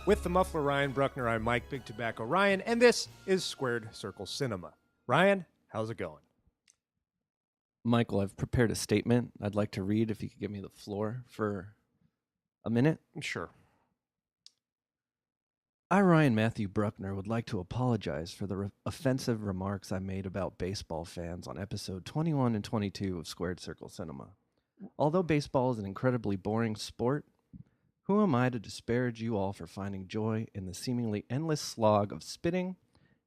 With the muffler Ryan Bruckner, I'm Mike Big Tobacco Ryan, and this is Squared Circle Cinema. Ryan, how's it going? Michael, I've prepared a statement I'd like to read if you could give me the floor for a minute. Sure. I, Ryan Matthew Bruckner, would like to apologize for the offensive remarks I made about baseball fans on episode 21 and 22 of Squared Circle Cinema. Although baseball is an incredibly boring sport, who am I to disparage you all for finding joy in the seemingly endless slog of spitting,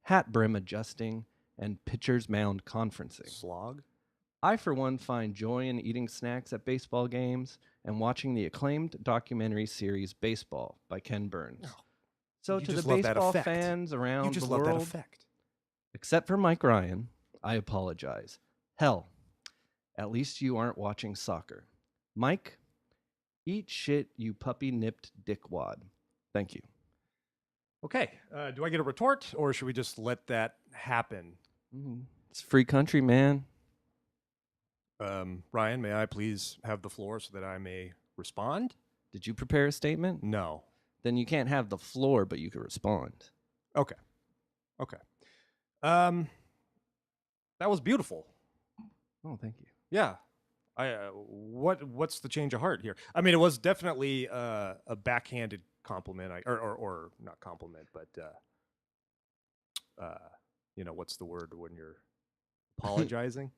hat brim adjusting, and pitcher's mound conferencing? Slog? I, for one, find joy in eating snacks at baseball games and watching the acclaimed documentary series Baseball by Ken Burns. Oh, so you to the just love that baseball effect. fans around You just the love that world, effect. except for Mike Ryan, I apologize. Hell, at least you aren't watching soccer. Mike, eat shit, you puppy-nipped dickwad. Thank you. Okay, do I get a retort, or should we just let that happen? It's a free country, man. Ryan, may I please have the floor so that I may respond? Did you prepare a statement? No. Then you can't have the floor, but you can respond. Okay. That was beautiful. Oh, thank you. Yeah. What's the change of heart here? I mean, it was definitely a backhanded compliment, or not compliment, but what's the word when you're apologizing?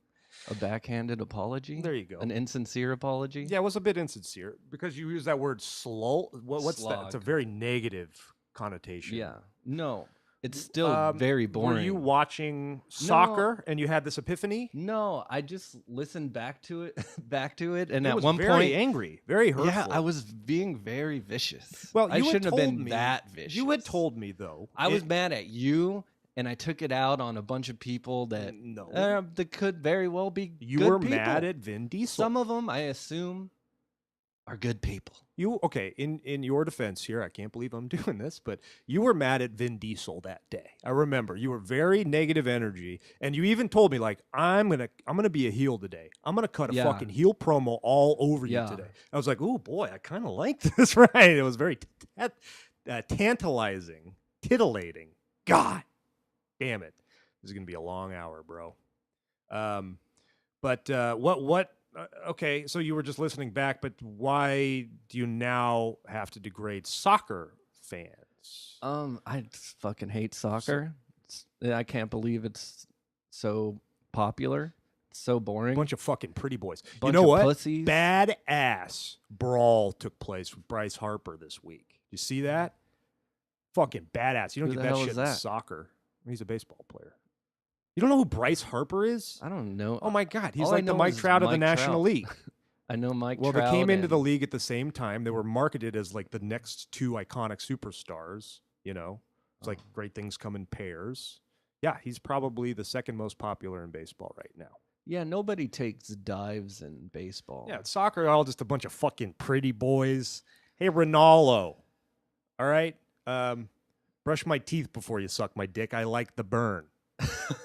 A backhanded apology? There you go. An insincere apology? Yeah, it was a bit insincere because you use that word what's that? It's a very negative connotation. Yeah. No, it's still very boring. Were you watching soccer and you had this epiphany? No, I just listened back to it, and it at was one very point, angry, very hurtful. yeah, I was being very vicious. Well, I you shouldn't have had told been me, that vicious. You had told me though. I was mad at you, and I took it out on a bunch of people that that could very well be. You good were people. mad at Vin Diesel. Some of them, I assume, are good people. In your defense here, I can't believe I'm doing this, but you were mad at Vin Diesel that day. I remember you were very negative energy, and you even told me like, I'm gonna be a heel today. I'm gonna cut a fucking heel promo all over you today. I was like, oh boy, I kind of like this, right? It was very tantalizing, titillating. God damn it, this is gonna be a long hour, bro. Okay, so you were just listening back, but why do you now have to degrade soccer fans? I just fucking hate soccer. I can't believe it's so popular. It's so boring. Bunch of fucking pretty boys. Bunch you know of what? Pussies. Badass brawl took place with Bryce Harper this week. You see that? Fucking badass. You don't Who get the that hell shit is in that? soccer. He's a baseball player. You don't know who Bryce Harper is? I don't know. Oh my God, he's All I like the know Mike is Trout of the Mike National Trout. League. I know Mike Well, Trout they came into the and- league at the same time. They were marketed as like the next two iconic superstars. You know, it's like great things come in pairs. Yeah, he's probably the second most popular in baseball right now. Yeah, nobody takes dives in baseball. Yeah, soccer, all just a bunch of fucking pretty boys. Hey, Ronaldo. All right, brush my teeth before you suck my dick. I like the burn.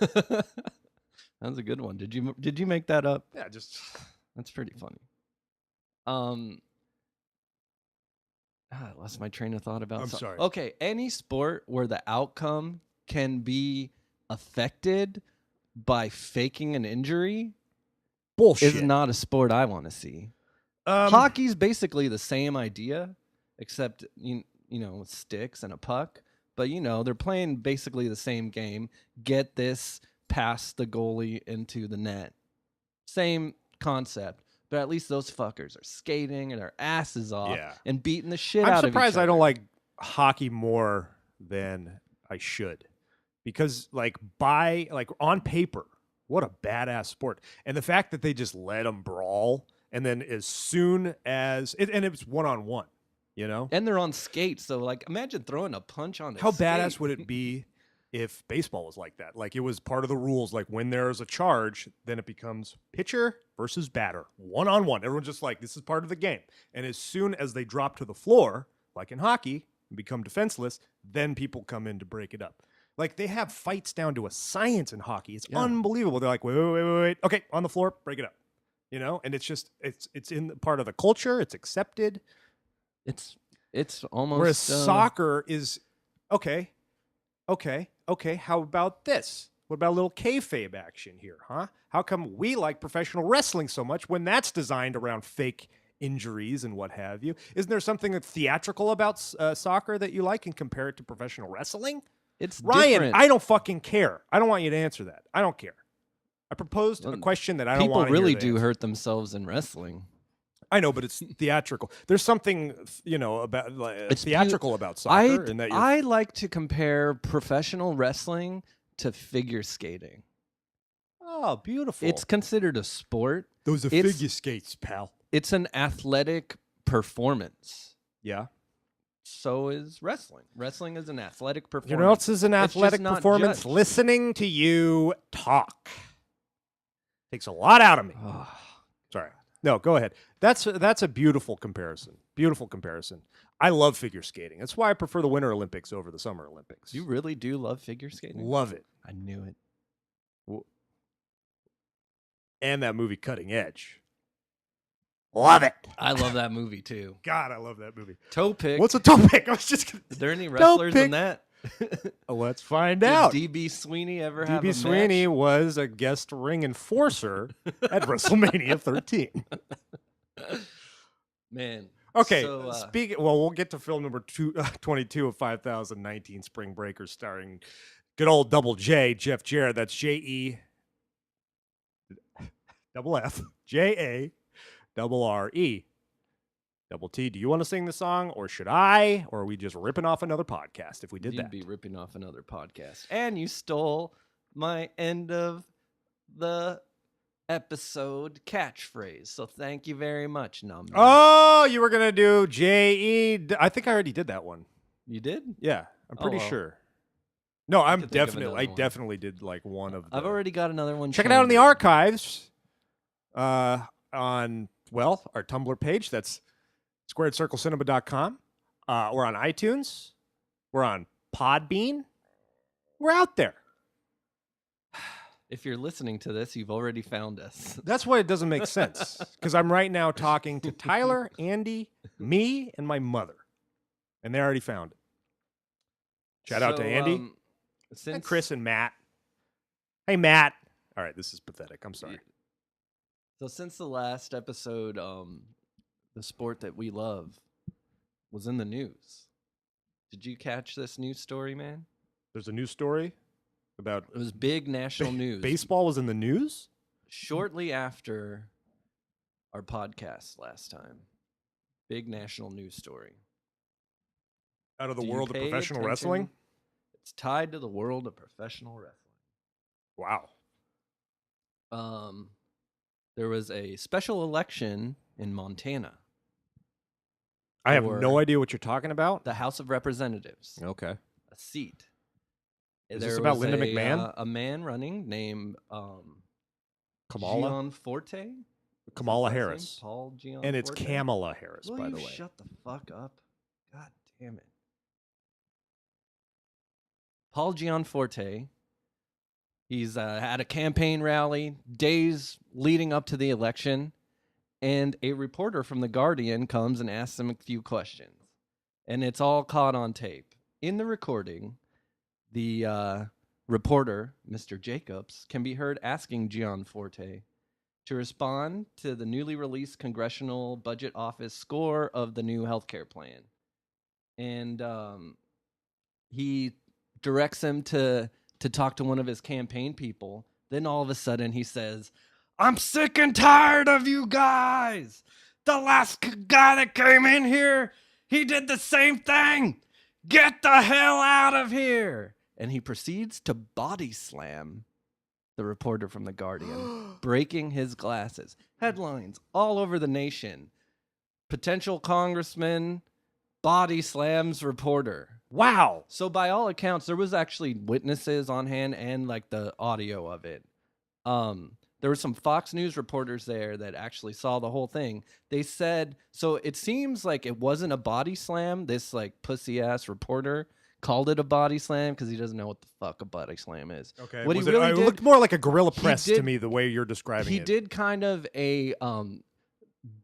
That was a good one. Did you make that up? Yeah, just That's pretty funny. I lost my train of thought about. I'm sorry. Okay, any sport where the outcome can be affected by faking an injury bullshit. is not a sport I want to see. Hockey's basically the same idea, except you know with sticks and a puck. But they're playing basically the same game. Get this past the goalie into the net. Same concept. But at least those fuckers are skating and their asses off and beating the shit out of each other. I'm surprised I don't like hockey more than I should. Because on paper, what a badass sport. And the fact that they just let them brawl, and then as soon as it's one-on-one, and they're on skates, so imagine throwing a punch on how badass would it be if baseball was like that? Like, it was part of the rules. Like, when there's a charge, then it becomes pitcher versus batter, one-on-one. Everyone's just like, this is part of the game. And as soon as they drop to the floor, like in hockey, and become defenseless, then people come in to break it up. Like, they have fights down to a science in hockey. It's unbelievable. They're like, wait. Okay, on the floor, break it up. And it's just, it's in part of the culture. It's accepted. It's It's almost Whereas soccer is okay. How about this? What about a little kayfabe action here, huh? How come we like professional wrestling so much when that's designed around fake injuries and what have you? Isn't there something that's theatrical about soccer that you like and compare it to professional wrestling? It's Ryan, different. I don't fucking care. I don't want you to answer that. I don't care. I proposed a question that I don't want to People really hear the do answer. hurt themselves in wrestling. I know, but it's theatrical. There's something, about It's theatrical about soccer. And that I like to compare professional wrestling to figure skating. Oh, beautiful. It's considered a sport. Those are it's- figure skates, pal. It's an athletic performance. Yeah. So is wrestling. Wrestling is an athletic performance. You know what else is an It's just athletic not performance? judged. Listening to you talk. Takes a lot out of me. Sorry. No, go ahead. That's a beautiful comparison. Beautiful comparison. I love figure skating. That's why I prefer the Winter Olympics over the Summer Olympics. You really do love figure skating? Love it. I knew it. And that movie Cutting Edge. Love it. I love that movie too. God, I love that movie. Toe pick. What's a toe pick? I was just gonna... Are there any wrestlers pick. in that? Let's find Did out. DB Sweeney ever have a DB Sweeney match? was a guest ring enforcer at WrestleMania 13. Man. Okay, So, we'll get to film number 22 of 5019 Spring Breakers, starring good old Double J, Jeff Jarrett. That's J-E double F J-A double R-E double T. Do you want to sing the song, or should I? Or are we just ripping off another podcast if we did You'd that? be ripping off another podcast. And you stole my end of the episode catchphrase. So thank you very much, Number. Oh, you were going to do J-E. I think I already did that one. You did? Yeah, I'm pretty well. sure. No, I could think of another one. definitely did like one of the... I've already got another one. Check it out in the chambered. archives on, our Tumblr page. That's squaredcirclecinema.com. We're on iTunes. We're on Podbean. We're out there. If you're listening to this, you've already found us. That's why it doesn't make sense. Because I'm right now talking to Tyler, Andy, me, and my mother. And they already found it. Shout out to Andy, and Chris, and Matt. Hey, Matt. All right, this is pathetic. I'm sorry. So since the last episode, the sport that we love was in the news. Did you catch this news story, man? There's a news story about It was big national news. baseball was in the news? Shortly after our podcast last time. Big national news story. Out of the Do you world of pay professional attention? wrestling? It's tied to the world of professional wrestling. Wow. There was a special election in Montana, I have Or- no idea what you're talking about. the House of Representatives, Okay. a seat. Is There this about was Linda McMahon? A man running named Kamala? Gianforte. Kamala Is that his name? Harris. Paul Gianforte. And it's Kamala Harris, Will by you the way. shut the fuck up? God damn it. Paul Gianforte. He's at a campaign rally days leading up to the election, and a reporter from The Guardian comes and asks him a few questions. And it's all caught on tape. In the recording, the reporter, Mr. Jacobs, can be heard asking Gianforte to respond to the newly released Congressional Budget Office score of the new healthcare plan. And he directs him to talk to one of his campaign people. Then all of a sudden he says, "I'm sick and tired of you guys. The last guy that came in here, he did the same thing. Get the hell out of here." And he proceeds to body slam the reporter from The Guardian, breaking his glasses. Headlines all over the nation. Potential congressman body slams reporter. Wow. So by all accounts, there was actually witnesses on hand and like the audio of it. There were some Fox News reporters there that actually saw the whole thing. They said, so it seems like it wasn't a body slam. This like pussy ass reporter called it a body slam because he doesn't know what the fuck a body slam is. Okay. What he it really did, looked more like a gorilla he press to did- me, the way you're describing he it. did kind of a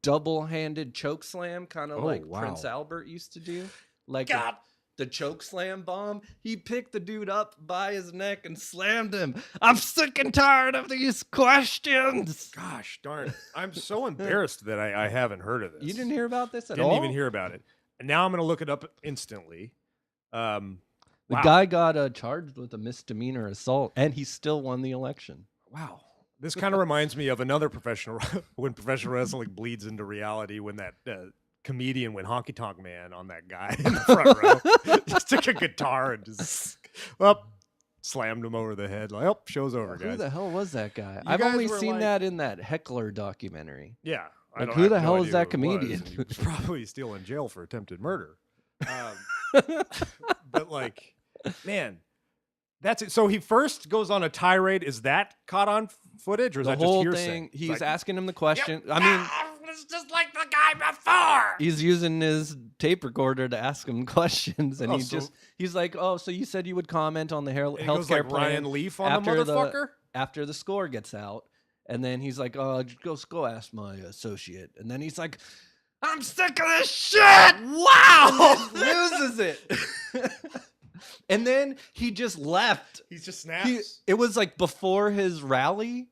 double-handed choke slam, kind of Oh, like wow. Prince Albert used to do. Like God. the choke slam bomb. He picked the dude up by his neck and slammed him. I'm sick and tired of these questions. Gosh darn it. I'm so embarrassed that I haven't heard of this. You didn't hear about this at Didn't all? even hear about it. And now I'm going to look it up instantly. The Wow. guy got charged with a misdemeanor assault, and he still won the election. Wow. This kind of reminds me of another professional, when professional wrestling bleeds into reality, when that comedian went honky tonk man on that guy in the front row. Just took a guitar and just, slammed him over the head. Like, oh, show's over, guys. Who the hell was that guy? You I've guys only were seen like- that in that Heckler documentary. Yeah. Like, I who the have hell no is idea that who it was, comedian? and he was probably still in jail for attempted murder. But like, man, that's it. So he first goes on a tirade. Is that caught on footage, or is The that whole just hearsay? thing, It's he's like, asking him the question. I mean, it's just like the guy before. he's using his tape recorder to ask him questions, and Oh, so- he's like, "Oh, so you said you would comment on the And he healthcare goes like plan Ryan Leaf on the after motherfucker. after the score gets out?" And then he's like, "Oh, go ask my associate." And then he's like, "I'm sick of this shit!" Wow. And then loses it. And then he just left. He just snaps. It was like before his rally.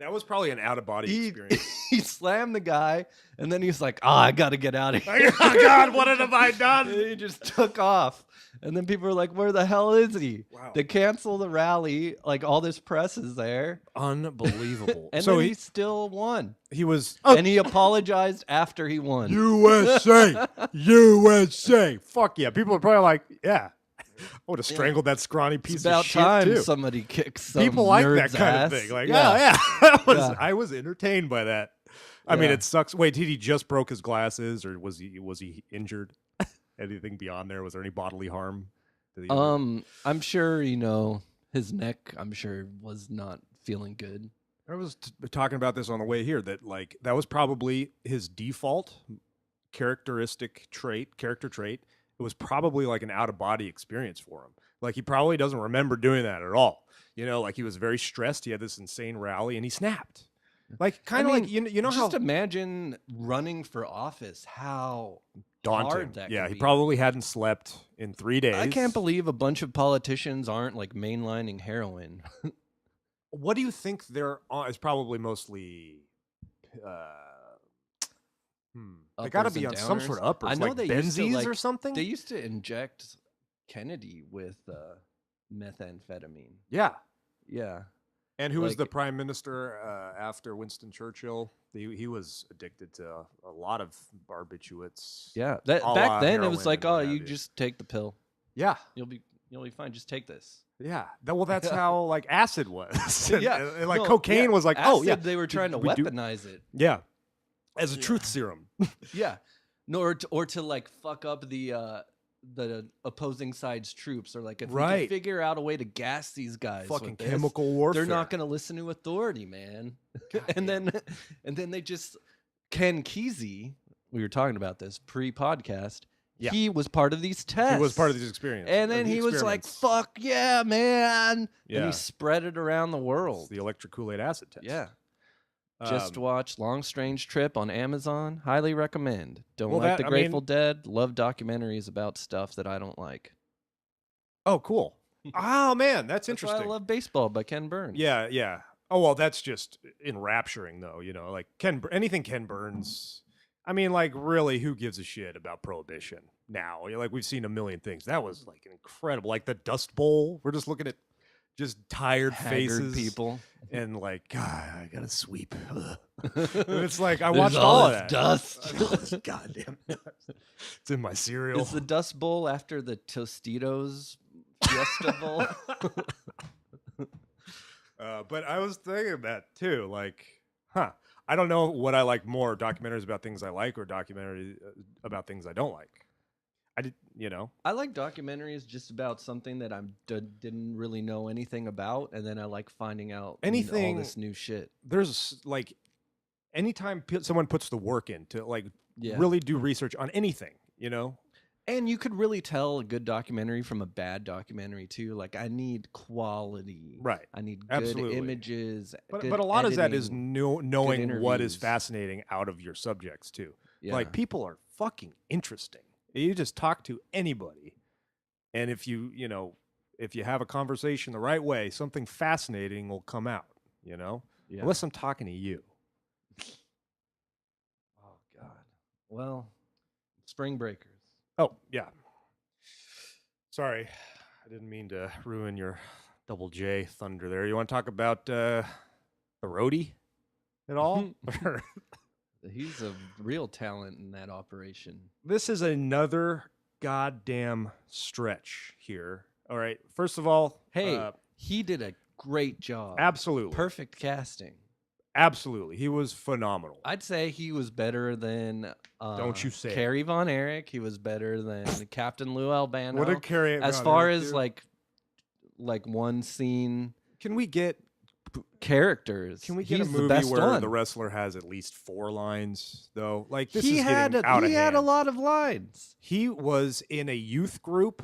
That was probably an out of body He, experience. he slammed the guy, and then he's like, "Oh, I got to get out of here." Oh God, what have I And done? he just took off. And then people were like, "Where the hell is he?" Wow. They cancel the rally. Like, all this press is there. Unbelievable. And So then he he still won. was And he apologized after he won. USA, USA. Fuck yeah. People are probably like, yeah, I would have strangled that scrawny piece It's about of shit time too. somebody kicks some People like that nerd's kind ass. of thing. Like, Yeah. oh yeah, Yeah. I was entertained by that. I mean, Yeah. it sucks. Wait, did he just broke his glasses, or was he injured? Anything beyond there? Was there any bodily harm? Did he I'm sure, his neck, I'm sure, was not feeling good. I was talking about this on the way here, that like that was probably his default character trait. It was probably like an out of body experience for him. Like he probably doesn't remember doing that at all. Like he was very stressed. He had this insane rally and he snapped. Like kind of like you know how Just imagine running for office. How daunting. hard that Yeah, can he be. probably hadn't slept in 3 days. I can't believe a bunch of politicians aren't like mainlining heroin. What do you think they're on? It's probably mostly. They got to Uppers be and on some downers. sort of uppers, I know like they used to, Benzies or something. They used to inject Kennedy with methamphetamine. Yeah. Yeah. And who was Like- the prime minister after Winston Churchill? He was addicted to a lot of barbiturates. Yeah. A la Back then it was heroin like, and oh, what you have you. just take the pill. Yeah. You'll be fine. Just take this. Yeah. Well, that's how like acid was. Yeah. And, like No, cocaine yeah. was like, Acid, oh yeah, they were trying to we do- weaponize it. yeah, as a Yeah. truth serum. Yeah. No, or to like fuck up the opposing side's troops, or like if we Right. can figure out a way to gas these guys, Fucking with this, chemical warfare. they're not going to listen to authority, man. and then they just Ken Kesey, we were talking about this pre-podcast. Yeah. He was part of these tests. He was part of these experiences. And then he was like, "Fuck yeah, man!" And Yeah. he spread it around the It's world. the electric Kool-Aid acid test. Yeah. Just Um, watch Long Strange Trip on Amazon. Highly recommend. Don't Well, like that- the I Grateful mean- Dead. Love documentaries about stuff that I don't like. Oh, cool. Oh man, that's That's why interesting. I love Baseball by Ken Burns. Yeah, yeah. Oh well, that's just enrapturing, though. Like anything Ken Burns. I mean, like, really, who gives a shit about Prohibition now? Like, we've seen a million things. That was like incredible. Like the Dust Bowl. We're just looking at just tired Haggard faces, people. and like, God, I gotta sweep. Ugh. And it's like I There's watched all of this that. dust. God damn it. It's in my cereal. Is the Dust Bowl after the Tostitos Fiesta Bowl? But I was thinking that too. Like, I don't know what I like more: documentaries about things I like, or documentaries about things I don't like. I did, I like documentaries just about something that I didn't really know anything about, and then I like finding out Anything- all this new shit. There's like, anytime someone puts the work in to like Yeah. really do research on anything, And you could really tell a good documentary from a bad documentary too. Like I need quality. Right. I need good Absolutely. images. But good a lot of that is editing, knowing what is interviews. fascinating out of your subjects too. Yeah. Like people are fucking interesting. You just talk to anybody, and if if you have a conversation the right way, something fascinating will come out. Yeah. Unless I'm talking to you. Oh God. Well, Spring Breakers. Oh yeah. Sorry, I didn't mean to ruin your Double J thunder there. You want to talk about the roadie at all? He's a real talent in that operation. This is another goddamn stretch here. All right. First of all, Hey, he did a great job. absolutely. Perfect casting. Absolutely. He was phenomenal. I'd say he was better than Don't you say it. Carrie Von Erich. He was better than Captain Lou Albano. What did Carrie as Von far Erich as do? like one scene Can we get characters? a he's movie the best where one. the wrestler has at least 4 lines though? Like this he is had getting out of he had hand. a lot of lines. He was in a youth group,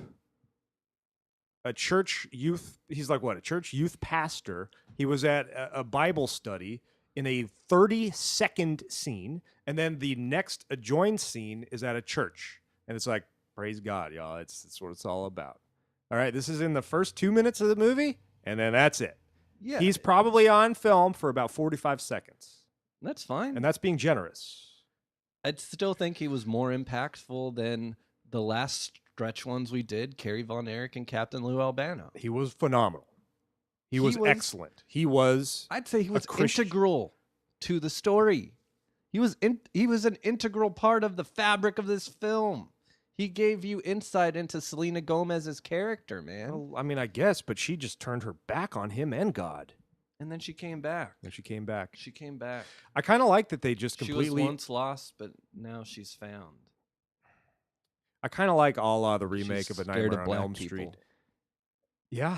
a church youth. He's like what? A church youth pastor. He was at a Bible study in a 30-second scene, and then the next adjoined scene is at a church, and it's like, praise God, y'all. It's what it's all about. All right, this is in the first 2 minutes of the movie, and then that's it. Yeah, He's probably on film for about 45 seconds, that's fine. and that's being generous. I'd still think he was more impactful than the last stretch ones we did, Carrie Von Erich and Captain Lou Albano. He was phenomenal. He was was- excellent. He was. I'd say he was Christian. integral to the story. He was an integral part of the fabric of this film. He gave you insight into Selena Gomez's character, man. Well, I mean, I guess, but she just turned her back on him and God. And then she came back. And she came back. She came back. I kind of like that they just She completely. was once lost, but now she's found. I kind of like a la the remake She's of A scared Nightmare of on black Elm people. Street. Yeah,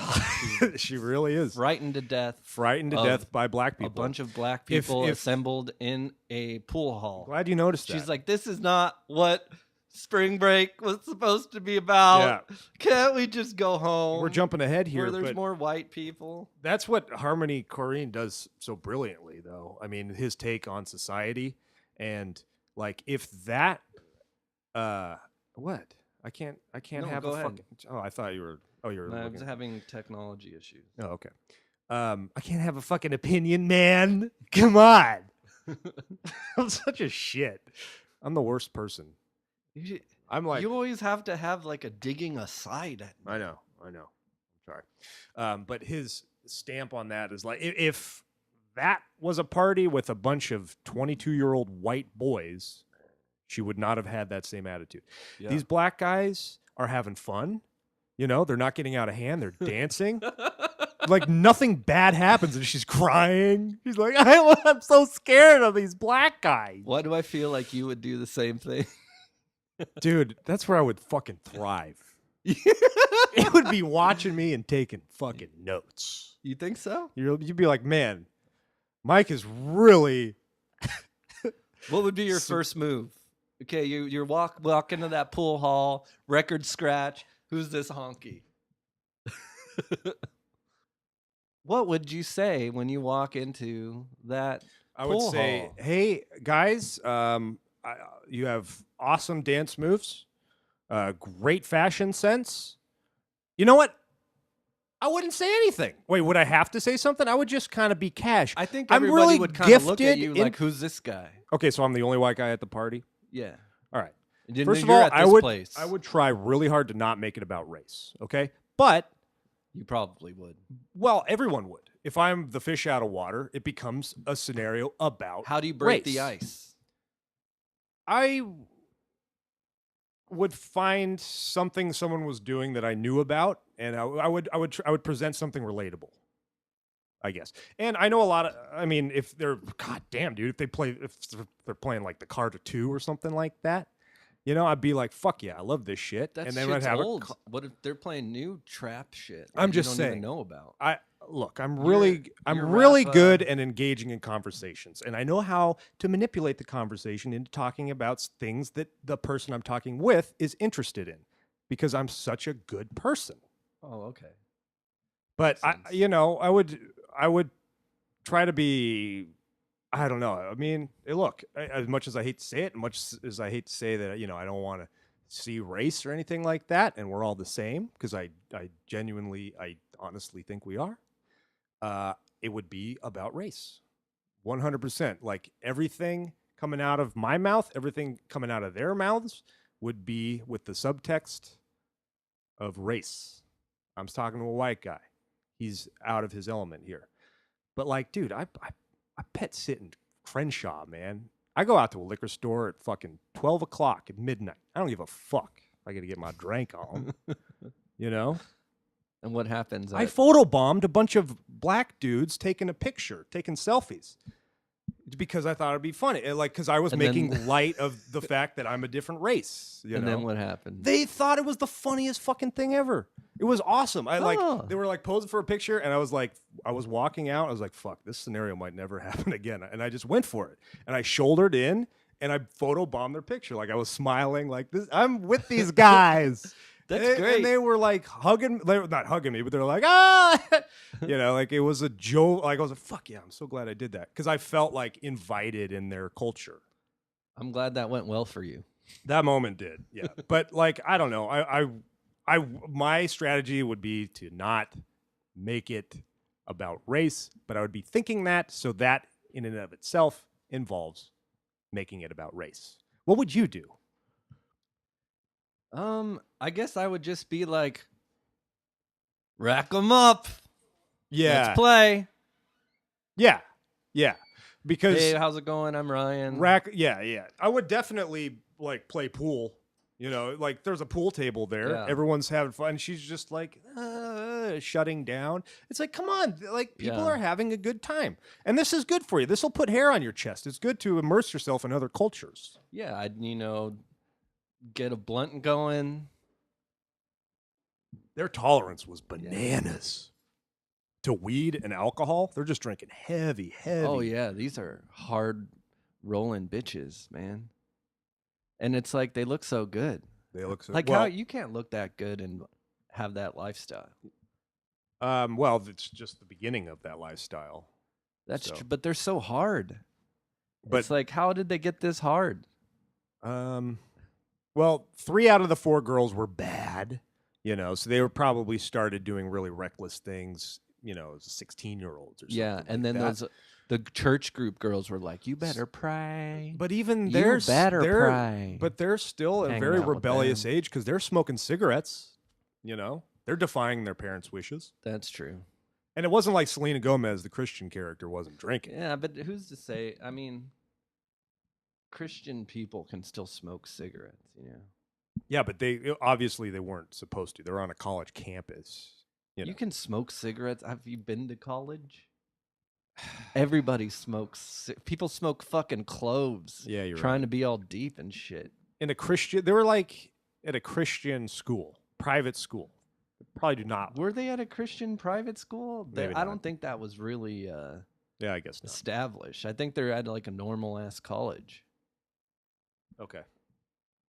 she really is. Frightened to death. Frightened to of death by black people. A bunch of black If- people if- assembled in a pool hall. Glad you noticed that. She's like, this is not what spring break was supposed to be about. Yeah. Can't we just go home? We're jumping ahead here, where there's but more white people. that's what Harmony Korine does so brilliantly, though. I mean, his take on society, and like if that, what? I can't No, have go a ahead. fucking. Oh, I thought you were. Oh, you were. I was looking. having technology issues. Oh, okay. I can't have a fucking opinion, man. Come on. I'm such a shit. I'm the worst person. I'm like, You always have to have like a digging aside. I know. I'm sorry. But his stamp on that is like, if that was a party with a bunch of 22-year-old white boys, she would not have had that same attitude. Yeah. These black guys are having fun. They're not getting out of hand. They're dancing. Like nothing bad happens, and she's crying. She's like, I'm so scared of these black guys. Why do I feel like you would do the same thing? Dude, that's where I would fucking thrive. It would be watching me and taking fucking notes. You think so? You'd be like, man, Mike is really. What would be your first move? Okay, you walk into that pool hall, record scratch. Who's this honky? What would you say when you walk into that? I would pool say, hall? hey guys, you have awesome dance moves, great fashion sense. You know what? I wouldn't say anything. Wait, would I have to say something? I would just kind of be cash. I think I'm everybody really would kind of look at gifted you in- like, "Who's this guy?" Okay, so I'm the only white guy at the party. Yeah. All right. And First of you're all, at I this would place. I would try really hard to not make it about race. Okay, but You probably would. well, everyone would. If I'm the fish out of water, it becomes a scenario about. How do you break race. the ice? I would find something someone was doing that I knew about, and I would present something relatable, I guess. And I know a lot of. I mean, if they're goddamn dude, if they're playing like the Carter 2 or something like that, I'd be like, fuck yeah, I love this shit. That and then shit's I'd have old. What if they're playing new trap shit? I'm that just you don't saying. even know about. look, I'm Your really rap, good at engaging in conversations, and I know how to manipulate the conversation into talking about things that the person I'm talking with is interested in, because I'm such a good person. Oh, okay. But Makes sense. I would try to be. I don't know. I mean, look, as much as I hate to say it, much as I hate to say that, I don't want to see race or anything like that, and we're all the same, because I honestly think we are. It would be about race, 100%. Like everything coming out of my mouth, everything coming out of their mouths would be with the subtext of race. I'm talking to a white guy. He's out of his element here. But like, dude, I pet sit in Crenshaw, man. I go out to a liquor store at fucking 12 o'clock at midnight. I don't give a fuck. I got to get my drink on, you know? And what happens? I photobombed a bunch of black dudes taking a picture, taking selfies, because I thought it'd be funny. Because I was And making then- light of the fact that I'm a different race. You and know? then what happened? They thought it was the funniest fucking thing ever. It was awesome. Oh. They were like posing for a picture, and I was walking out. I was like, fuck, this scenario might never happen again. And I just went for it. And I shouldered in, and I photobombed their picture. Like I was smiling like this. I'm with these guys. That's great. And they were like hugging, not hugging me, but they're like, ah, like it was a joke. Like I was like, fuck yeah, I'm so glad I did that. Because I felt like invited in their culture. I'm glad that went well for you. That moment did, yeah. But like, I don't know. My strategy would be to not make it about race, but I would be thinking that, so that in and of itself involves making it about race. What would you do? I guess I would just be like, rack them up. Yeah, Let's play. yeah. Because Hey, how's it going? I'm Ryan. yeah. I would definitely like play pool. Like there's a pool table there. Yeah. Everyone's having fun. She's just like shutting down. It's like, come on, like people Yeah. are having a good time, and this is good for you. This will put hair on your chest. It's good to immerse yourself in other cultures. Yeah, I'd get a blunt going. Their tolerance was bananas to weed and alcohol. They're just drinking heavy. Oh yeah, these are hard rolling bitches, man. And it's like they look so good. They look so Like well. how you can't look that good and have that lifestyle. Well, it's just the beginning of that lifestyle. That's So. true, but they're so hard. But It's like, how did they get this hard? well, 3 out of the 4 girls were bad, so they were probably started doing really reckless things, as 16-year-olds or something. Yeah, and like then that. the church group girls were like, "You better pray." But even You they're better they're pray. but they're still at a Hanging very out with rebellious them. age, because they're smoking cigarettes. They're defying their parents' wishes. That's true. And it wasn't like Selena Gomez, the Christian character, wasn't drinking. Yeah, but who's to say? I mean, Christian people can still smoke cigarettes, Yeah, but they obviously they weren't supposed to. They're on a college campus. You can smoke cigarettes. Have you been to college? Everybody smokes. People smoke fucking cloves. Yeah, you're trying to be all deep and shit. in a Christian. They were like at a Christian school, private school. They probably do not. Were they at a Christian private school? Maybe I not. don't think that was really Yeah, I guess not. established. I think they're at like a normal ass college. Okay.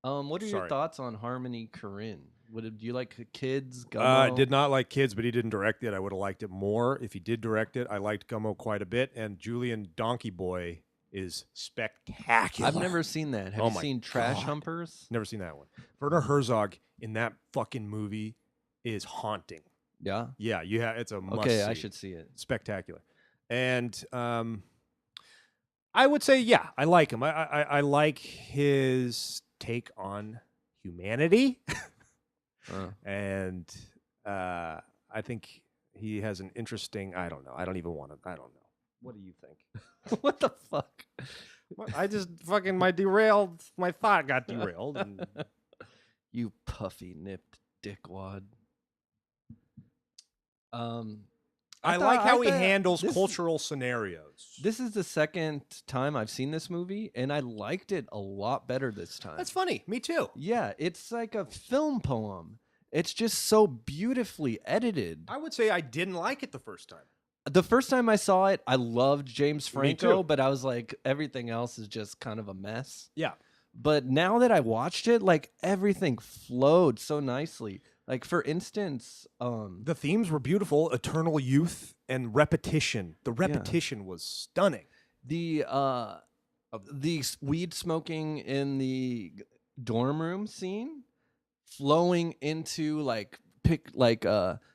What are your Sorry. thoughts on Harmony Korine? Do you like kids? Did not like Kids, but he didn't direct it. I would have liked it more if he did direct it. I liked Gummo quite a bit, and Julian Donkey Boy is spectacular. I've never seen that. Have Oh you my seen Trash God. Humpers? Never seen that one. Werner Herzog in that fucking movie is haunting. Yeah. Yeah, it's a must Okay, I see. should see it. Spectacular. And I would say, yeah, I like him. I like his take on humanity. And I think he has an interesting, I don't know. I don't know. What do you think? What the fuck? I just my thought got derailed. And You puffy nipped dickwad. I like how he thought- handles this- cultural scenarios. This is the second time I've seen this movie, and I liked it a lot better this time. That's funny. Me too. Yeah, it's like a film poem. It's just so beautifully edited. I would say I didn't like it the first time. The first time I saw it, I loved James Me Franco, too. but I was like, everything else is just kind of a mess. Yeah. But now that I watched it, like everything flowed so nicely. Like for instance, The themes were beautiful, eternal youth and repetition. The repetition was stunning. the weed smoking in the dorm room scene flowing into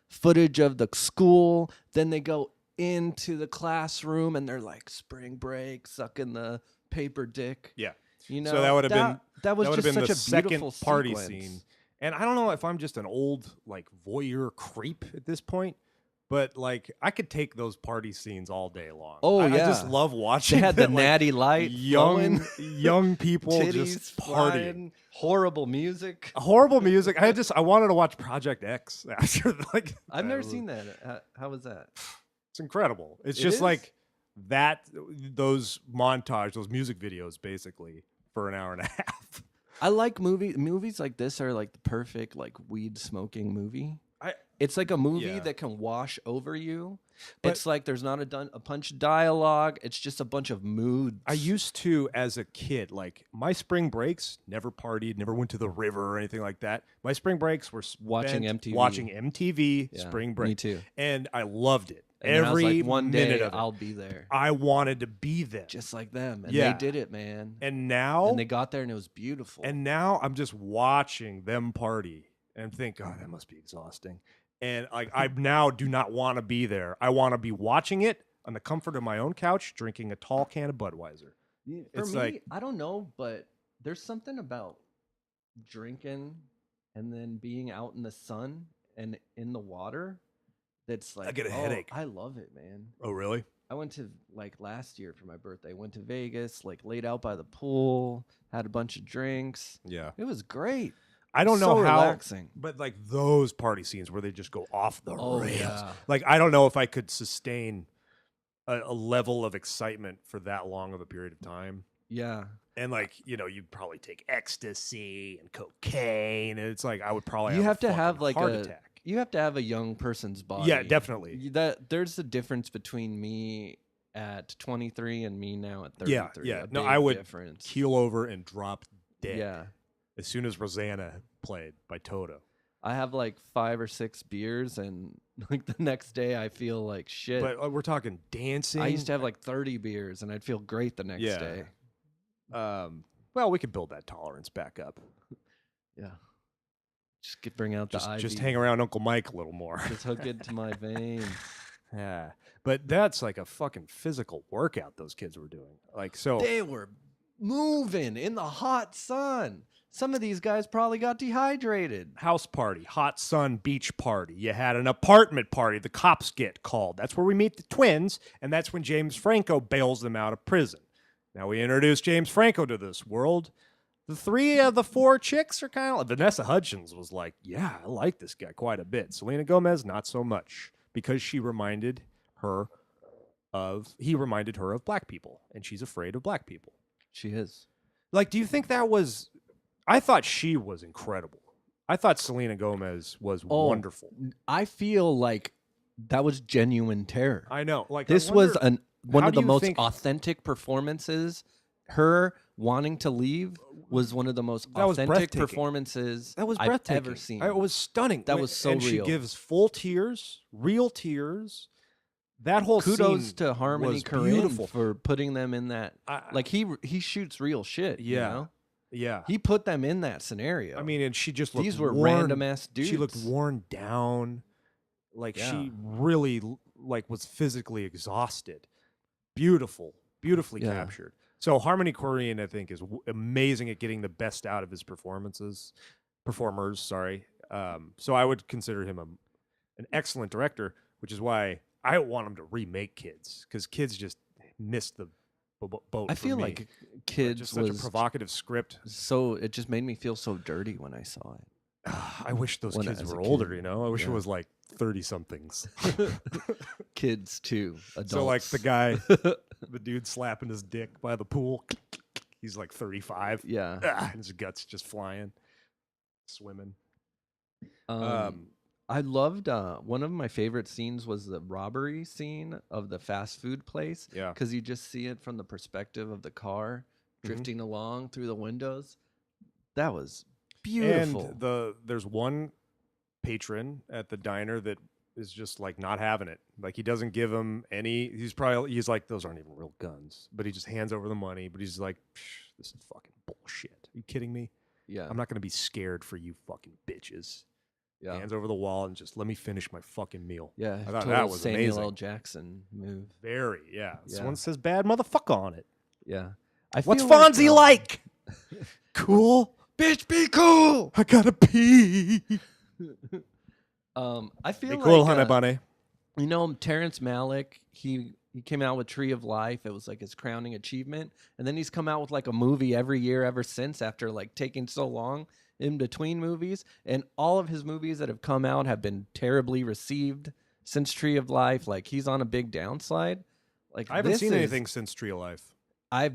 footage of the school, then they go into the classroom and they're like spring break sucking the paper dick. Yeah. You know, So that would have been that was that would just have been such the a beautiful second party sequence. scene. And I don't know if I'm just an old like voyeur creep at this point, but like I could take those party scenes all day long. Oh, I just yeah. love watching. They had the them, like, natty light young flowing, young people titties just partying. flying, horrible music. Horrible music. I wanted to watch Project X after like. I've never seen that. How was that? It's incredible. It's It just is? like that. Those those music videos, basically for an hour and a half. I like movies like this are like the perfect like weed smoking movie. It's like a movie Yeah. that can wash over you. But- It's like there's not a punch of dialogue. It's just a bunch of moods. I used to, as a kid, like my spring breaks, never partied, never went to the river or anything like that. My spring breaks were Watching spent MTV. watching MTV Yeah, spring break. me too. And I loved it. And then I was Every like, one minute day of it. I'll be there, I wanted to be there. just like them. And Yeah. they did it, man. And now, And they got there, and it was beautiful. and now I'm just watching them party and think, oh, that must be exhausting. And like I now do not want to be there. I want to be watching it on the comfort of my own couch, drinking a tall can of Budweiser. For it's me, like- I don't know, but there's something about drinking and then being out in the sun and in the water that's like, get a oh, headache. I love it, man. Oh, really? I went to like last year for my birthday. Went to Vegas, like laid out by the pool, had a bunch of drinks. Yeah. It was great. I don't know So how, relaxing. but like those party scenes where they just go off the Oh, rails. yeah. Like I don't know if I could sustain a level of excitement for that long of a period of time. Yeah. And like you'd probably take ecstasy and cocaine, and it's like I would probably You have to a have fucking like heart a attack. you have to have a young person's body. Yeah, definitely. That there's a difference between me at 23 and me now at 33. Yeah, yeah. A No, big I would difference. Keel over and drop dead. Yeah. As soon as Rosanna played by Toto. I have like 5 or 6 beers, and like the next day I feel like shit. But we're talking dancing. I used to have like 30 beers, and I'd feel great the next Yeah. day. Well, we could build that tolerance back up. Yeah. Bring out the IV. Just hang around Uncle Mike a little more. Just hook it to my veins. Yeah. But that's like a fucking physical workout those kids were doing. Like so They were moving in the hot sun. Some of these guys probably got dehydrated. house party, hot sun beach party. You had an apartment party. The cops get called. That's where we meet the twins, and that's when James Franco bails them out of prison. Now we introduce James Franco to this world. The 3 of the 4 chicks are kind of like Vanessa Hudgens was like, yeah, I like this guy quite a bit. Selena Gomez, not so much, because he reminded her of black people, and she's afraid of black people. She is. Like, do you think that was? I thought she was incredible. I thought Selena Gomez was wonderful. I feel like that was genuine terror. I know. Like This I was wonder- one how of do the you most think- authentic performances. Her wanting to leave was one of the most That was authentic breathtaking. performances that was I've breathtaking. ever seen. It was stunning. That was so and she real. gives full tears, real tears. That whole Kudos scene to Harmony was Korine beautiful. for putting them in that. I- Like he shoots real shit. You Yeah. know? Yeah. He put them in that scenario. I mean, and she just looked these were worn, random ass dudes. She looked worn down. Like Yeah. she really like was physically exhausted. Beautifully Yeah. captured. So Harmony Korine, I think, is amazing at getting the best out of his performers. Sorry. So I would consider him an excellent director, which is why I want him to remake Kids, because Kids just missed the boat. I for feel me. like Kids just such a was provocative script. so. It just made me feel so dirty when I saw it. I wish those When kids as a were older, kid, I wish it yeah. was like 30 somethings. Kids too. Adults. So like the guy, the dude slapping his dick by the pool, he's like 35. Yeah. And his guts just flying, swimming. Um, I loved one of my favorite scenes was the robbery scene of the fast food place yeah. because you just see it from the perspective of the car Mhm. drifting along through the windows. That was And beautiful. there's one patron at the diner that is just like not having it. Like he doesn't give him any. He's like, those aren't even real guns. But he just hands over the money. But he's like, this is fucking bullshit. Are you kidding me? Yeah, I'm not gonna be scared for you fucking bitches. yeah, Hands over the wall and just let me finish my fucking meal. yeah. I thought Total that was Samuel L. amazing. Jackson move. Very, yeah. Yeah. Someone says bad motherfucker on it. Yeah, I What's feel Fonzie like? Cool. Bitch, be cool. I gotta pee. I feel Be cool, like honey bunny. you know, Terrence Malick, he came out with Tree of Life. It was like his crowning achievement. And then he's come out with like a movie every year ever since after like taking so long in between movies. And all of his movies that have come out have been terribly received since Tree of Life. Like he's on a big downslide. Like I haven't this seen is- anything since Tree of Life.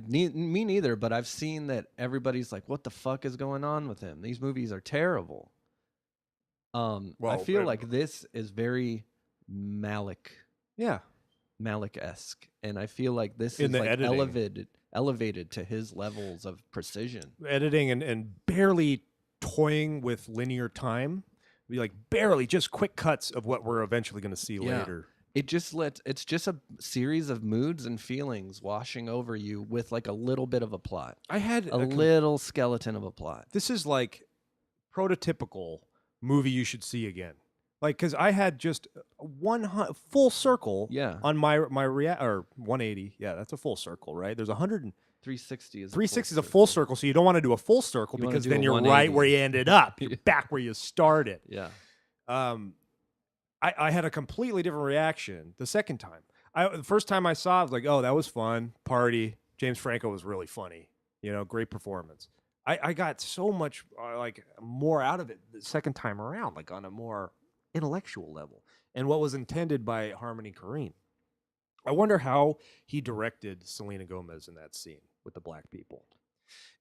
me neither, but I've seen that everybody's like, what the fuck is going on with him? These movies are terrible. I Well, feel like this is very Malick Yeah. Malick-esque, and I feel like this In is the like editing. elevated to his levels of precision. Editing and barely toying with linear time. Be like barely just quick cuts of what we're eventually going to see Yeah. later. It's just a series of moods and feelings washing over you with like a little bit of a plot, I had a little skeleton of a plot. this is like prototypical movie you should see again. Like, because I had just full circle Yeah. on my or 180. Yeah, that's a full circle, right? There's 100 and 360 is 360 is a full circle, so you don't want to do a full circle You wanna because do then a you're 180. right where you ended up. You're back where you started. Yeah. I had a completely different reaction the second time. The first time I saw it, I was like, oh, that was fun. Party. James Franco was really funny. You know, great performance. I got so much like more out of it the second time around, like on a more intellectual level. And what was intended by Harmony Korine. I wonder how he directed Selena Gomez in that scene with the black people.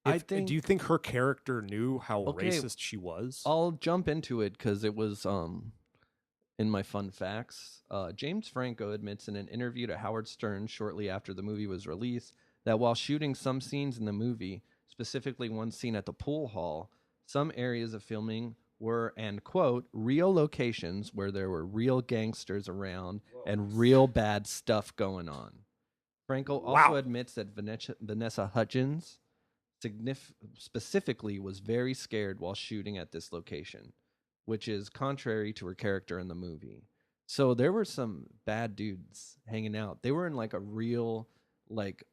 Do you think her character knew how Okay, racist she was? I'll jump into it because it was in my fun facts. James Franco admits in an interview to Howard Stern shortly after the movie was released that while shooting some scenes in the movie, specifically one scene at the pool hall, some areas of filming were, and quote, real locations where there were real gangsters around and real bad stuff going on. Franco also Wow. admits that Vanessa Hudgens specifically was very scared while shooting at this location, which is contrary to her character in the movie. So there were some bad dudes hanging out. They were in like a real like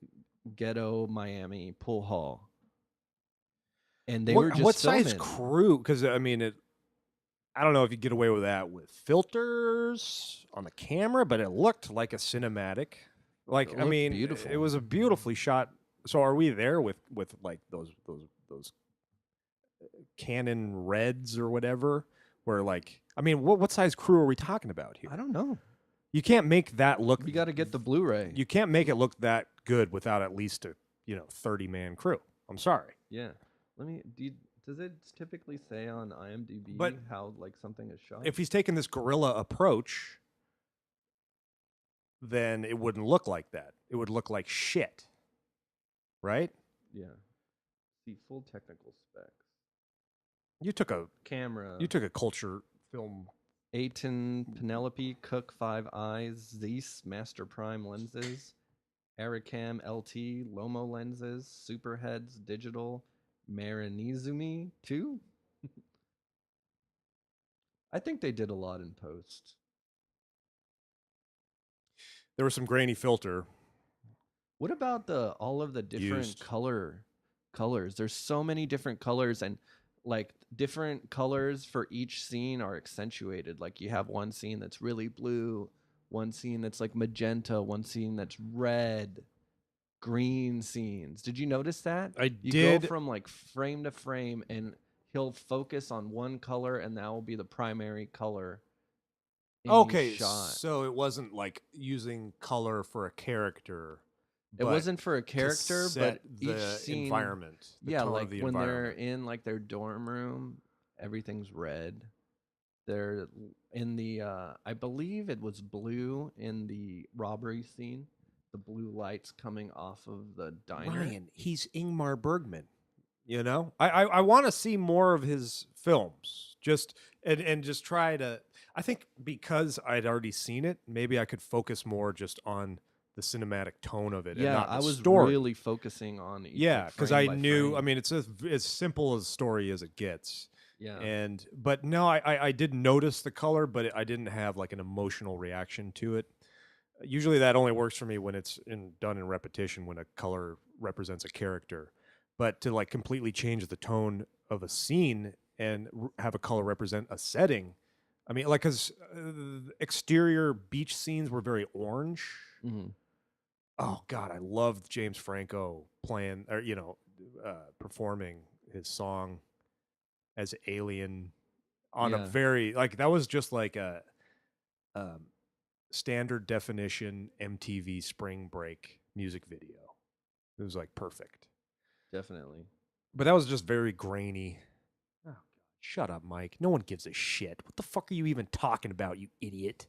ghetto Miami pool hall. And they were just what size filming. crew? Because I mean, I don't know if you get away with that with filters on the camera, but it looked like a cinematic. Like It I looked mean, beautiful. it was a beautifully shot. So are we there with like those Canon Reds or whatever? Where like, I mean, what size crew are we talking about here? I don't know. You can't make that look. We got to get the Blu-ray. You can't make it look that good without at least a 30-man crew. I'm sorry. Yeah. Does it typically say on IMDb But how like something is shot? If he's taking this guerrilla approach, then it wouldn't look like that. It would look like shit. Right? Yeah. See full technical specs. You took a Camera. culture film. Aten Penelope Cook 5 Eyes Zeiss Master Prime lenses, Aricam LT Lomo lenses, Superheads Digital Marinizumi 2. I think they did a lot in post. There was some grainy filter. What about all of the different Used. colors? There's so many different colors, and like different colors for each scene are accentuated. Like you have one scene that's really blue, one scene that's like magenta, one scene that's red, green scenes. Did you notice that? You did. go from like frame to frame, and he'll focus on one color, and that will be the primary color. In Okay, each shot. so it wasn't like using color for a character. It wasn't for a character, but set each the scene, environment. The yeah, tone like of the when they're environment. in like their dorm room, everything's red. They're in the I believe it was blue in the robbery scene. The blue lights coming off of the diner. Ryan, he's Ingmar Bergman. You know, I want to see more of his films. Just and just try to. I think because I'd already seen it, maybe I could focus more just on the cinematic tone of it. And Yeah, not the I was story. really focusing on each, Yeah, like, because frame I by knew. I frame. mean, it's as simple a story as it gets. Yeah. But no, I did notice the color, but I didn't have like an emotional reaction to it. Usually that only works for me when it's done in repetition, when a color represents a character. But to like completely change the tone of a scene and have a color represent a setting, I mean, like, because exterior beach scenes were very orange. Mhm. Oh God, I loved James Franco playing, or performing his song as Alien on a Yeah. very, like, that was just like a um, standard definition MTV spring break music video. It was like perfect. Definitely. But that was just very grainy. Oh, God. Shut up, Mike. No one gives a shit. What the fuck are you even talking about, you idiot?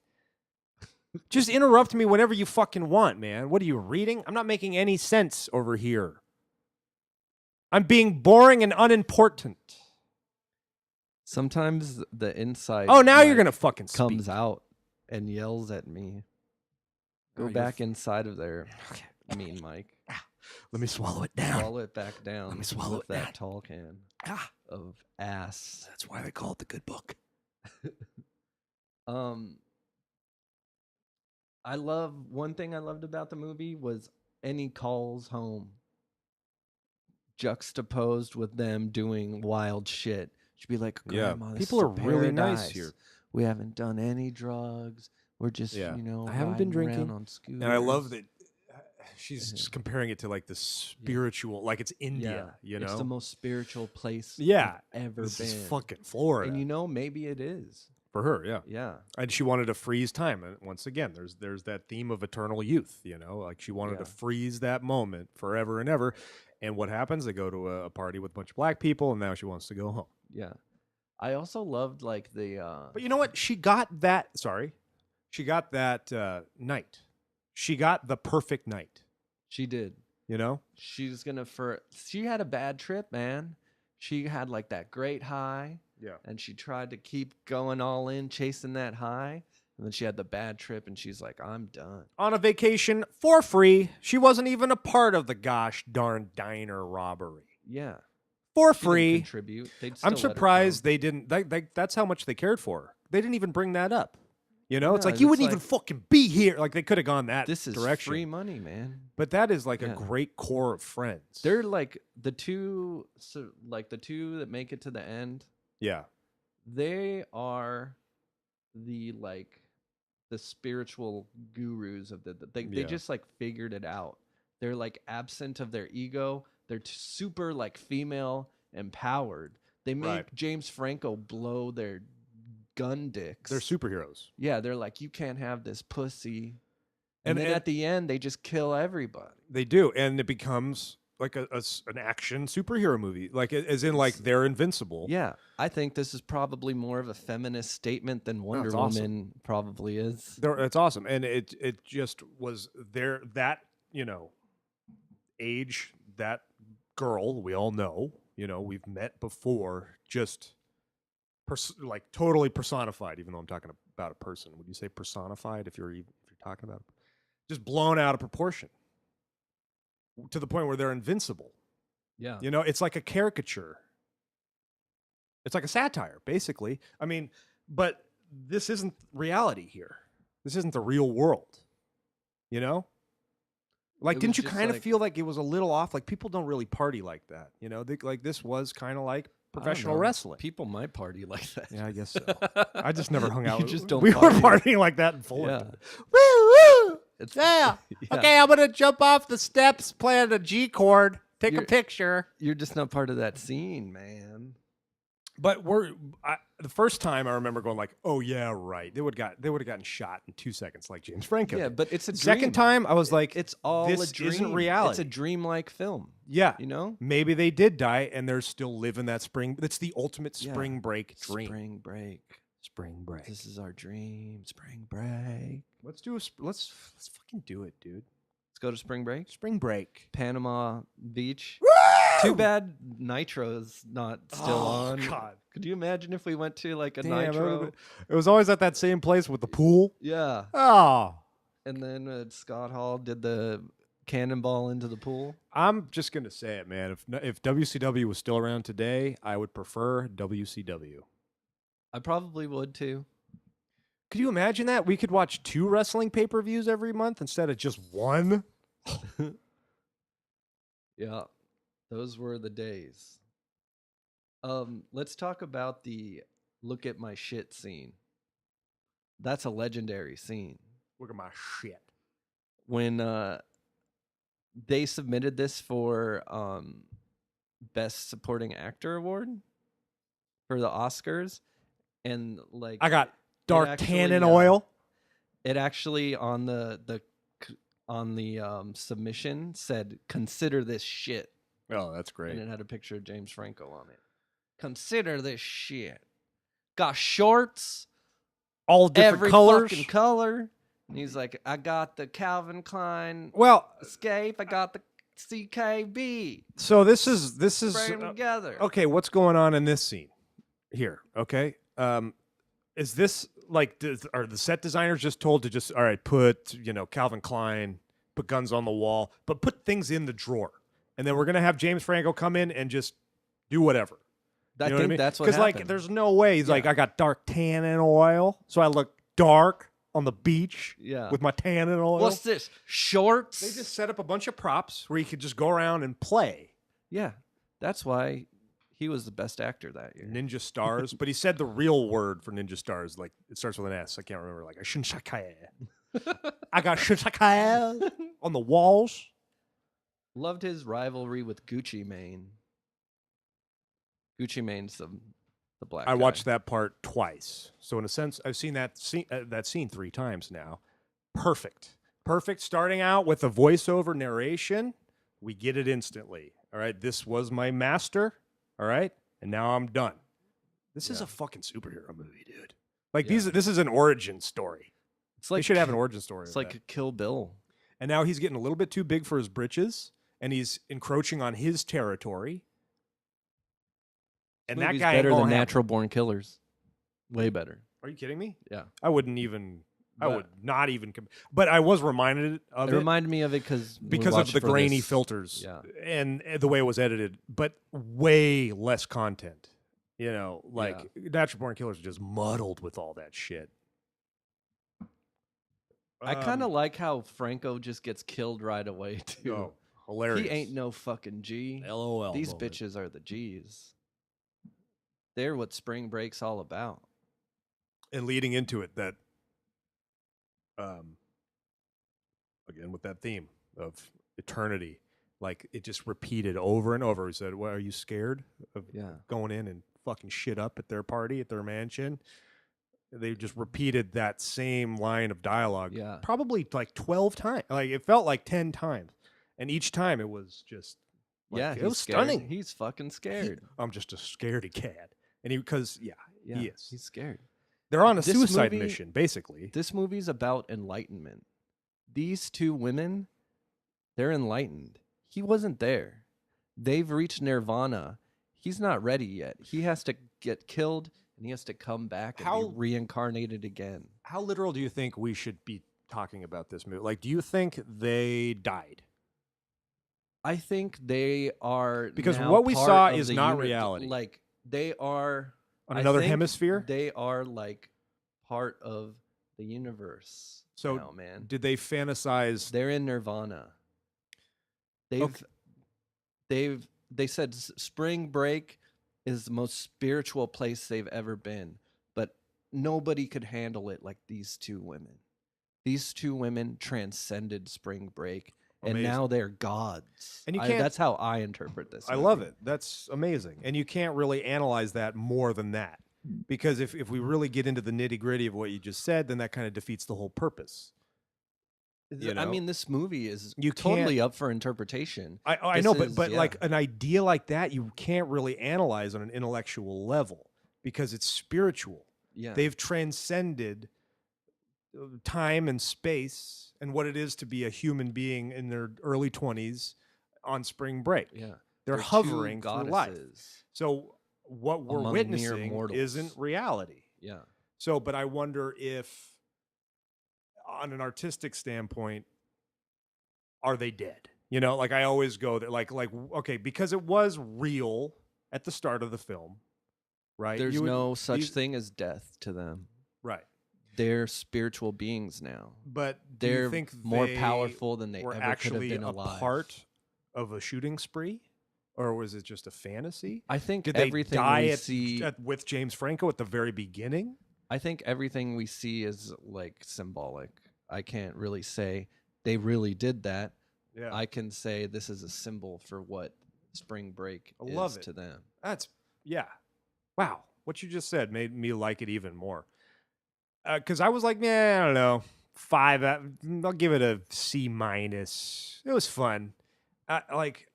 Just interrupt me whenever you fucking want, man. What are you reading? I'm not making any sense over here. I'm being boring and unimportant. Sometimes the inside Oh, now you're Mike going to fucking speak. comes out and yells at me. Go Oh, you're back inside of there, Okay. mean Mike. Let me swallow it down. Swallow it back down. Let me swallow with it down. that tall can Ah, of ass. that's why they call it the good book. I love one thing I loved about the movie was any calls home juxtaposed with them doing wild shit. She'd be like, Yeah, Grandma, this people is are a really nice paradise. here. We haven't done any drugs. We're just, Yeah. I I haven't been riding around drinking. on scooters. And I love that she's just comparing it to like the spiritual, like it's India, you know? It's the most spiritual place Yeah, I've ever this been. is fucking Florida. And maybe it is. For her, yeah. Yeah. And she wanted to freeze time. And once again, there's that theme of eternal youth, like she wanted to freeze that moment forever and ever. And what happens? They go to a party with a bunch of black people, and now she wants to go home. Yeah. I also loved like the But you know what? She got that night. She got the perfect night. she did. She's gonna she had a bad trip, man. She had like that great high. Yeah. And she tried to keep going all in, chasing that high. And then she had the bad trip and she's like, I'm done. On a vacation for free. She wasn't even a part of the gosh darn diner robbery. Yeah. For She didn't free. contribute. I'm surprised they didn't. That's how much they cared for her. They didn't even bring that up. It's like, you wouldn't even fucking be here. Like, they could have gone that direction. This is free money, man. But that is like a great core of friends. They're like the two that make it to the end. Yeah. They are the spiritual gurus of they just like figured it out. They're like absent of their ego. They're super like female empowered. They make James Franco blow their gun dicks. They're superheroes. Yeah, they're like, you can't have this pussy. And then at the end, they just kill everybody. They do, and it becomes like an action superhero movie, like as in like they're invincible. Yeah, I think this is probably more of a feminist statement than Wonder Woman probably is. It's awesome, and it just was there that age, that girl we all know, we've met before, just like totally personified. Even though I'm talking about a person, would you say personified if you're talking about just blown out of proportion to the point where they're invincible? Yeah. It's like a caricature. It's like a satire, basically. I mean, but this isn't reality here. This isn't the real world. Like, didn't you kind of feel like it was a little off? Like, people don't really party like that. Like this was kind of like professional wrestling. People might party like that. Yeah, I guess so. I just never hung out. You just don't we were partying like that in Fulham. Yeah. Woo! Yeah. Okay, I'm going to jump off the steps, play on a G chord, take a picture. You're just not part of that scene, man. But the first time I remember going like, oh yeah, right. They would have gotten shot in 2 seconds like James Franco. Yeah, but it's a dream. Second time I was like, it's all this a dream. Isn't reality. It's a dreamlike film. Yeah. Maybe they did die and they're still living that spring. That's the ultimate spring break dream. Spring break. Spring break. This is our dream. Spring break. Let's let's fucking do it, dude. Let's go to spring break. Spring break. Panama Beach. Woo! Too bad Nitro's not still on. God. Could you imagine if we went to like a Damn, Nitro? it was always at that same place with the pool. Yeah. Oh. And then Scott Hall did the cannonball into the pool. I'm just gonna say it, man. If WCW was still around today, I would prefer WCW. I probably would too. Could you imagine that? We could watch 2 wrestling pay-per-views every month instead of just 1. Yeah. Those were the days. Let's talk about the look at my shit scene. That's a legendary scene. Look at my shit. When they submitted this for Best Supporting Actor award for the Oscars, and like I got dark actually, tannin oil. It actually on the submission said, "Consider this shit." Oh, that's great. And it had a picture of James Franco on it. Consider this shit. Got shorts, All different every colors. fucking color. And he's like, I got the Calvin Klein Well, Escape. I got the CKB. so this is Spray them together. okay. What's going on in this scene here? Okay, is this like are the set designers just told to just all right, put Calvin Klein, put guns on the wall, but put things in the drawer, and then we're gonna have James Franco come in and just do whatever. I think that's what Because happened. like, there's no way he's like, I got dark tannin oil, so I look dark on the beach. Yeah. With my tannin oil. What's this? Shorts? They just set up a bunch of props where he could just go around and play Yeah. That's why he was the best actor that year. ninja stars. But he said the real word for ninja stars, like it starts with an S. I can't remember. Like I got shinshakae on the walls. Loved his rivalry with Gucci Mane. Gucci Mane's the black I guy. watched that part twice, so in a sense, I've seen that scene 3 times now. Perfect. Starting out with a voiceover narration, we get it instantly. All right, this was my master. All right, and now I'm done. This is a fucking superhero movie, dude. Like this is an origin story. It's like They should have an origin story. It's of like that. a Kill Bill. And now he's getting a little bit too big for his britches, and he's encroaching on his territory. And that Movie's guy better ain't than gonna Natural Born Killers. Way better. Are you kidding me? Yeah. I wouldn't even. I But- would not even. But I was reminded of It reminded me of it because of the grainy filters, Yeah. and the way it was edited, but way less content. Natural Born Killers are just muddled with all that shit. I kind of like how Franco just gets killed right away too. Oh, hilarious. He ain't no fucking G. LOL. These moment. bitches are the G's. They're what spring break's all about. And leading into it, that again with that theme of eternity, like it just repeated over and over. He said, "Well, are you scared of going in and fucking shit up at their party, at their mansion?" They just repeated that same line of dialogue, probably like 12 times. Like it felt like 10 times, and each time it was just, it was scared. stunning. He's fucking scared. I'm just a scaredy cat, and he is. He's scared. They're on a This suicide movie- mission, basically. This movie's about enlightenment. These two women, they're enlightened. He wasn't there. They've reached nirvana. He's not ready yet. He has to get killed and he has to come back and be reincarnated again. How literal do you think we should be talking about this movie? Like, do you think they died? I think they are Because now what we part saw of is the not reality. Like they are On I another think hemisphere? They are like part of the universe. So now, man, did they fantasize? they're in nirvana. They said spring break is the most spiritual place they've ever been, but nobody could handle it like these two women. These two women transcended spring break, and Amazing. now they're gods. And you can't- that's how I interpret this. I love it. That's amazing. And you can't really analyze that more than that. Because if we really get into the nitty gritty of what you just said, then that kind of defeats the whole purpose. I mean, this movie is You totally up for interpretation. I This know, is- but yeah. like an idea like that, you can't really analyze on an intellectual level because it's spiritual. Yeah. They've transcended time and space and what it is to be a human being in their early 20s on spring break. Yeah. They're They're hovering two through life. goddesses So what we're among mere witnessing mortals. isn't reality. Yeah. So, but I wonder if, on an artistic standpoint, are they dead? You know, like I always go that, okay, because it was real at the start of the film, right? There's no such thing as death to them. right? They're spiritual beings now. But do They're you think more they powerful than they were ever could have actually been a alive. part of a shooting spree, or was it just a fantasy? I think Did they everything die we see. with James Franco at the very beginning? I think everything we see is like symbolic. I can't really say they really did that. Yeah, I can say this is a symbol for what spring break I is love it. to them. yeah. Wow, what you just said made me like it even more. Because I was like, I don't know, 5. I'll give it a C minus. It was fun. Like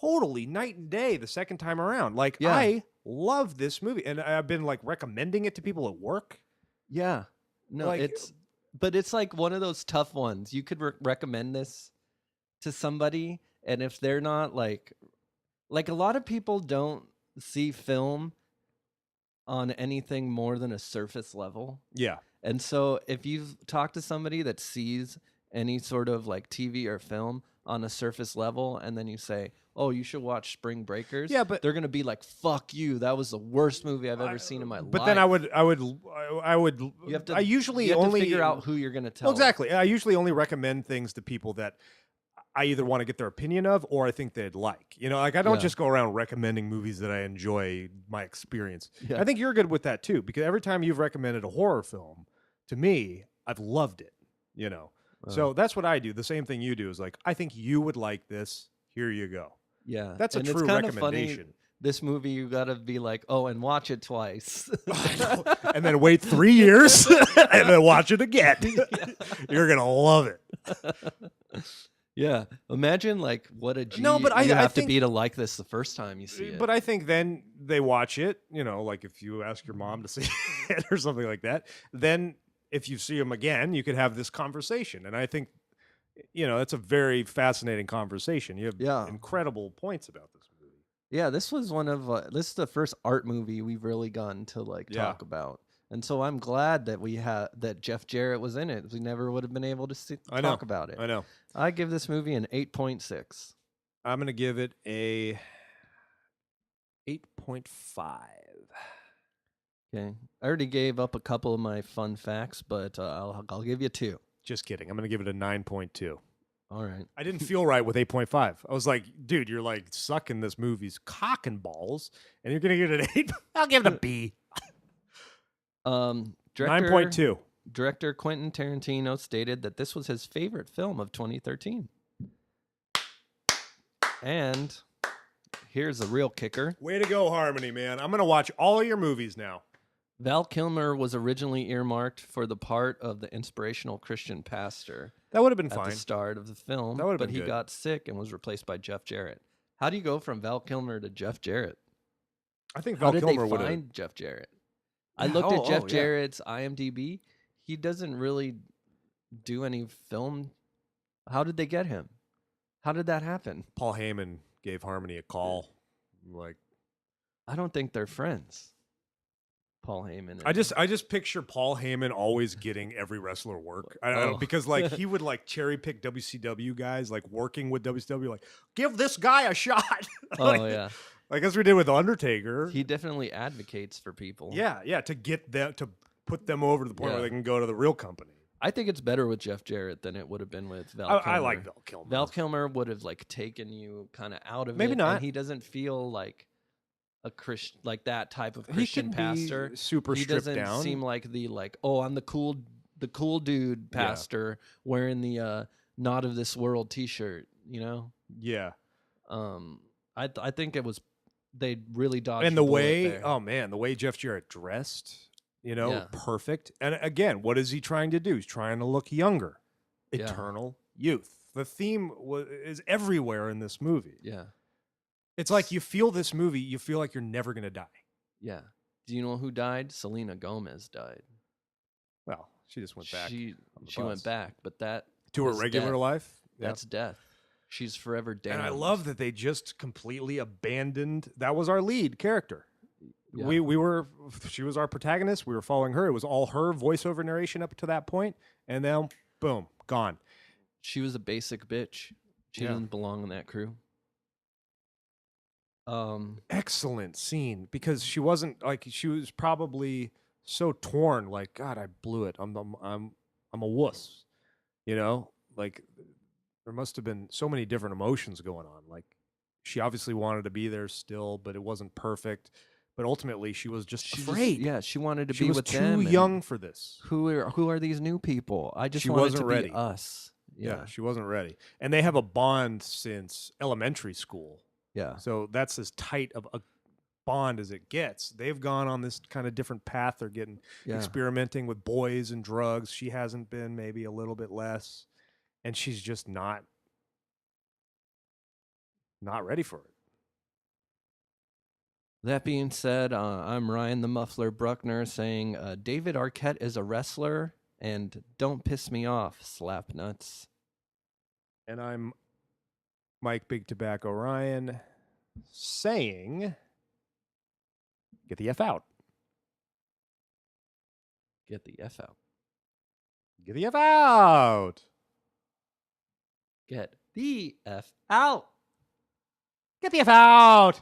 totally night and day the second time around. Like Yeah. I love this movie, and I've been like recommending it to people at work. Yeah. No, Like- but it's like one of those tough ones. You could recommend this to somebody, and if they're not like a lot of people don't see film on anything more than a surface level. Yeah, And so if you've talked to somebody that sees any sort of like TV or film on a surface level, and then you say, oh, you should watch Spring Breakers. Yeah, but- they're going to be like, fuck you. That was the worst movie I've ever seen in my life. but then I would. You have to, I usually you have only to figure out who you're going to tell. Well, exactly. I usually only recommend things to people that I either want to get their opinion of or I think they'd like. You know, like I don't Yeah. just go around recommending movies that I enjoy my experience. Yeah. I think you're good with that too, because every time you've recommended a horror film to me, I've loved it. You know, so that's what I do. The same thing you do is like, I think you would like this. Here you go. Yeah. That's a and true it's kind of recommendation. funny, this movie, you got to be like, oh, and watch it twice. And then wait 3 years and then watch it again. You're gonna love it. Yeah. Imagine like what a G No, but you I have to think- be to like this the first time you see it. But I think then they watch it, you know, like if you ask your mom to see it or something like that, then if you see them again, you could have this conversation. And I think, you know, it's a very fascinating conversation. You have Yeah. incredible points about this movie. Yeah, this was one of this is the first art movie we've really gotten to like Yeah. talk about. And so I'm glad that we had that Jeff Jarrett was in it. We never would have been able to I know. talk about it. I know. I give this movie an 8.6. I'm going to give it a 8.5. Okay. I already gave up a couple of my fun facts, but I'll give you 2. Just kidding. I'm going to give it a 9.2. All right. I didn't feel right with 8.5. I was like, dude, you're like sucking this movie's cock and balls, and you're going to give it an 8. I'll give it a B. Director 9.2. Director Quentin Tarantino stated that this was his favorite film of 2013. And here's the real kicker. Way to go, Harmony, man. I'm going to watch all of your movies now. Val Kilmer was originally earmarked for the part of the inspirational Christian pastor That would have been at fine. the start of the film, That would've but been he good. got sick and was replaced by Jeff Jarrett. How do you go from Val Kilmer to Jeff Jarrett? I think How Val did Kilmer they would have. find Jeff Jarrett? I Yeah, looked at oh, Jeff yeah. Jarrett's IMDb. He doesn't really do any film. How did they get him? How did that happen? Paul Heyman gave Harmony a call. Like, I don't think they're friends. Paul Heyman. and- I just picture Paul Heyman always getting every wrestler work. I don't know, Oh. because like he would like cherry pick WCW guys, like working with WCW, like give this guy a shot. Oh like, yeah, like as we did with Undertaker. he definitely advocates for people. yeah, to get them to put them over to the point Yeah. where they can go to the real company. I think it's better with Jeff Jarrett than it would have been with Val. I Kilmer. like Val Kilmer. Val Kilmer would have like taken you kind of out of Maybe it. not. And he doesn't feel like a Christian, like that type of He Christian can pastor. be super He stripped doesn't down. seem like the oh, I'm the cool dude Yeah. pastor wearing the not of this world T-shirt. You know, yeah. I think it was they really dodged. And the the bullet way, there. oh man, the way Jeff Jarrett dressed, you know, Yeah. perfect. And again, what is he trying to do? He's trying to look younger. Yeah. Eternal youth. The theme is everywhere in this movie. yeah, It's like you feel this movie, you feel like you're never going to die. yeah. Do you know who died? Selena Gomez died. Well, she just went back. She on the went bus. back, but that To her is regular death. life. Yeah. That's death. She's forever damned. And I love that they just completely abandoned. That was our lead character. Yeah. She was our protagonist. We were following her. It was all her voiceover narration up to that point, and then boom, gone. She was a basic bitch. She Yeah. didn't belong in that crew. Excellent scene, because she wasn't like, she was probably so torn. Like, God, I blew it. I'm a wuss. You know, like there must have been so many different emotions going on. Like, she obviously wanted to be there still, but it wasn't perfect. But ultimately, she was just afraid. She wanted to She be was with too them. young for this. Who are these new people? I just She wanted wasn't to ready. be us. Yeah, she wasn't ready. And they have a bond since elementary school. Yeah. So that's as tight of a bond as it gets. They've gone on this kind of different path. They're getting experimenting with boys and drugs. She hasn't been, maybe a little bit less. And she's just not ready for it. That being said, I'm Ryan the Muffler Bruckner saying David Arquette is a wrestler, and don't piss me off, slap nuts. And I'm Mike Big Tobacco Ryan saying, get the F out. Get the F out. Get the F out. Get the F out. Get the F out.